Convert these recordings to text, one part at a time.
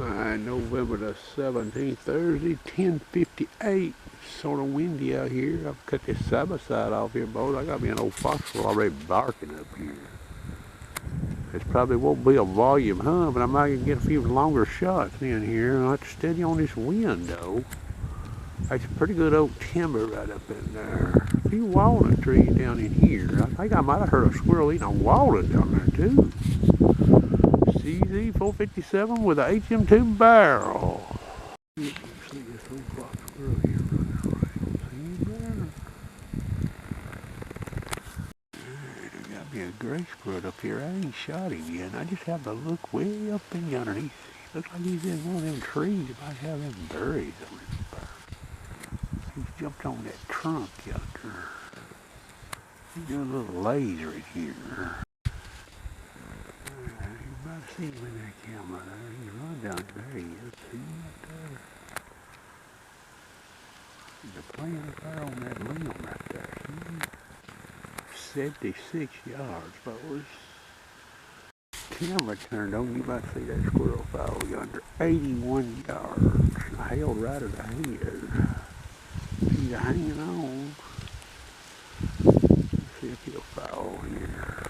November the 17th, Thursday, 10:58. Sort of windy out here. I've cut this side by side off here, boys. I got me an old foxhole already barking up here. It probably won't be a volume hunt, but I might get a few longer shots in here. I'll have to steady on this wind, though. That's pretty good oak timber right up in there. A few walnut trees down in here. I think I might have heard a squirrel eating a walnut down there, too. CZ 457 with a HM2 barrel. You can see this old fox squirrel here running around. See him there? There got me a gray squirrel up here. I ain't shot him yet. I just have to look way up in yonder. He looks like he's in one of them trees. He might have them berries on his back. He's jumped on that trunk yonder. He's doing a little laser in here. I see him in that camera there. He's run down there. He is. See him right there. The plant there on that limb right there. See? 76 yards, boys. Camera turned on. You might see that squirrel fowl yonder. 81 yards. I held right at the head. He's hanging on. Let's see if he'll foul here.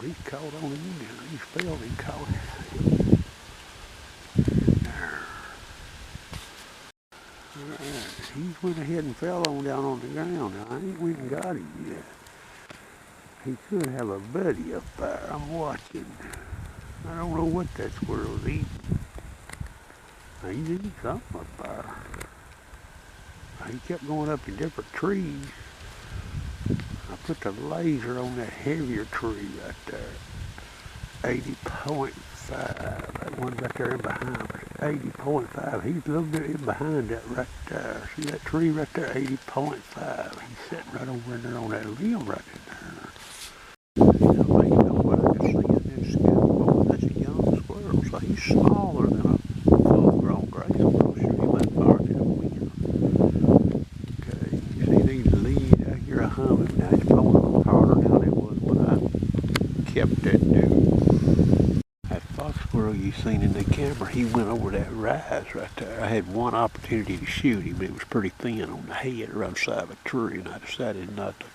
He's caught on him now. He's failed and caught him. Alright, he went ahead and fell on down on the ground. Now, I ain't went and got him yet. He could have a buddy up there. I'm watching. I don't know what that squirrel's eating. He's eating something up there. He kept going up to different trees. I put the laser on that heavier tree right there. 80.5. That one right there in behind was 80.5. He's a little bit in behind that right there. See that tree right there? 80.5. He's sitting right over in there on that limb right in there. You know what I can see in this skin. Boy, that's a young squirrel. So he's smaller than a full-grown gray squirrel. Sure, he might bark in the wind. Okay, you see these leaves out here humming. Now it's blowing a little harder than it was when I kept that dude. That fox squirrel you seen in the camera, he went over that rise right there. I had one opportunity to shoot him, but it was pretty thin on the head right side of a tree, and I decided not to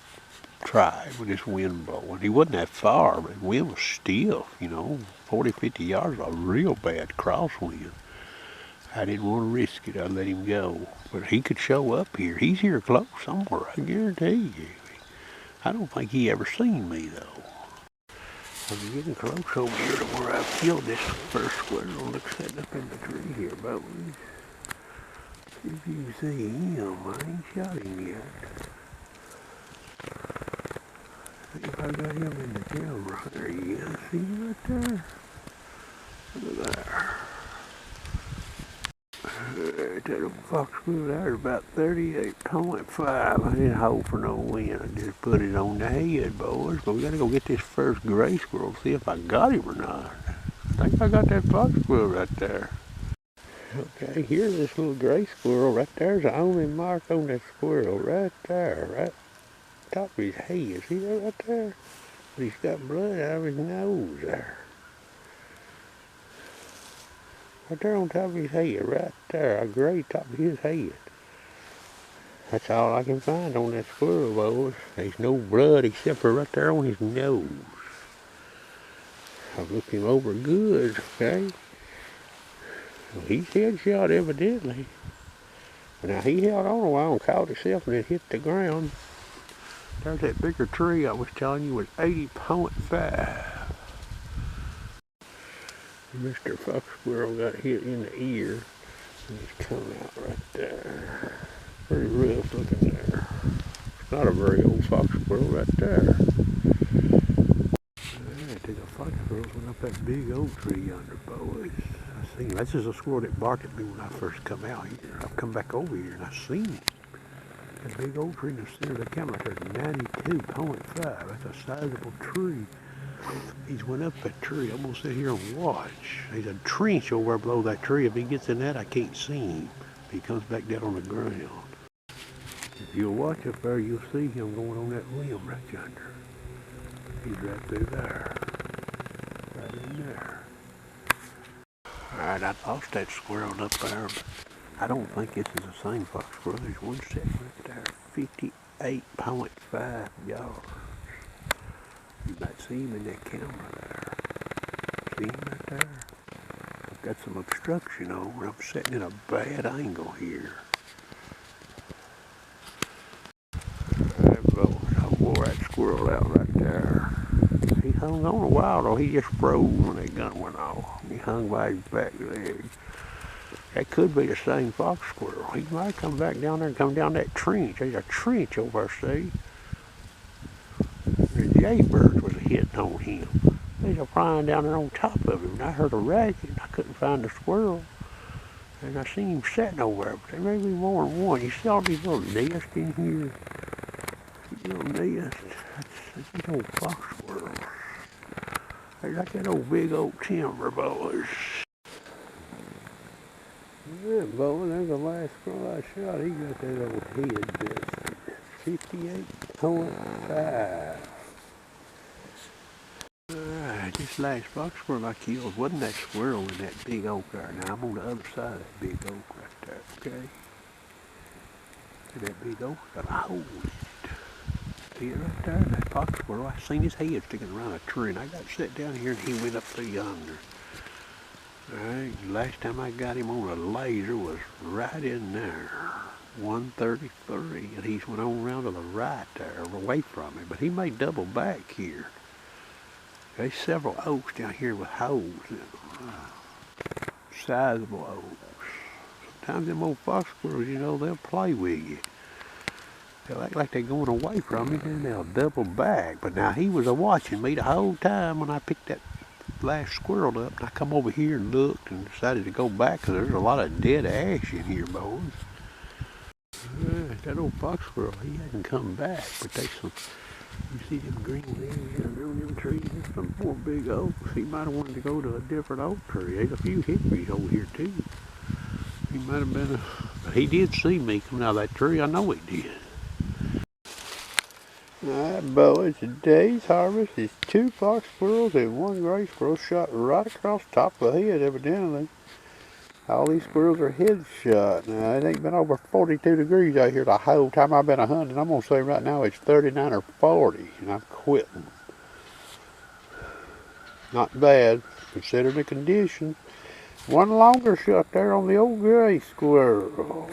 try with this wind blowing. He wasn't that far, but the wind was stiff, 40, 50 yards, a real bad crosswind. I didn't want to risk it. I let him go. But he could show up here. He's here close somewhere, I guarantee you. I don't think he ever seen me, though. I'm getting close over here to where I've killed this first squirrel. Look, sitting up in the tree here, boys. See if you can see him. I ain't shot him yet. See if I got him in the camera. There he is. See him right there? Look there. That little fox squirrel there is about 38.5. I didn't hope for no wind. I just put it on the head, boys. But we got to go get this first gray squirrel, see if I got him or not. I think I got that fox squirrel right there. Okay, here's this little gray squirrel right there's the only mark on that squirrel right there, right top of his head. See that right there? But he's got blood out of his nose there. Right there on top of his head, right there, a gray top of his head. That's all I can find on that squirrel, boys. There's no blood except for right there on his nose. I've looked him over good, okay? Well, he's headshot evidently. Now he held on a while and caught himself and then hit the ground. There's that bigger tree I was telling you was 80.5. Mr. Fox Squirrel got hit in the ear and he's coming out right there. Pretty rough looking there. It's not a very old fox squirrel right there. I took a fox squirrel when I that big oak tree yonder, boys. I seen him. This is a squirrel that barked at me when I first come out here. I've come back over here and I seen him. That big oak tree in the center of the camera there's 92.5. That's a sizable tree. He's went up that tree. I'm gonna sit here and watch. There's a trench over below that tree. If he gets in that, I can't see him. If he comes back down on the ground. If you'll watch up there, you'll see him going on that limb right yonder. He's right through there. Right in there. Alright, I lost that squirrel up there, but I don't think this is the same fox squirrel. There's one sitting right there. 58.5 yards. You might see him in that camera there. See him right there? I've got some obstruction on. I'm sitting in a bad angle here. I wore that squirrel out right there. He hung on a while though. He just froze when that gun went off. He hung by his back leg. That could be the same fox squirrel. He might come back down there and come down that trench. There's a trench over there, see? The jaybirds was hitting on him. They were flying down there on top of him. And I heard a racket. I couldn't find the squirrel. And I seen him sitting over there. But there may be more than one. You see all these little nests in here? These little nests. That's these old fox squirrels. They like that old big oak timber, boys. Yeah, boy, there's the last squirrel I shot. He got that old head biscuit. 58.5. Alright, this last fox squirrel I killed wasn't that squirrel in that big oak there. Now I'm on the other side of that big oak right there, okay? That big oak got a hole in it. See it right there? That fox squirrel, I seen his head sticking around a tree, and I got set down here and he went up through yonder. Alright, last time I got him on a laser was right in there. 133, and he's went on around to the right there, away from me, but he may double back here. There's several oaks down here with holes in them. Sizable oaks. Sometimes them old fox squirrels, you know, they'll play with you. They'll act like they're going away from you, and they'll double back. But now he was watching me the whole time when I picked that last squirrel up. And I come over here and looked and decided to go back because there's a lot of dead ash in here, boys. That old fox squirrel, he hasn't come back, but there's some, you see them green leaves under them trees, there's some more big oaks. He might have wanted to go to a different oak tree. There's a few hickories over here too. He might have been but he did see me coming out of that tree, I know he did. Alright, boys, today's harvest is 2 fox squirrels and 1 gray squirrel shot right across the top of the head, evidently. All these squirrels are headshot. Now, it ain't been over 42 degrees out here the whole time I've been hunting. I'm going to say right now it's 39 or 40, and I'm quitting. Not bad, considering the conditions. One longer shot there on the old gray squirrel.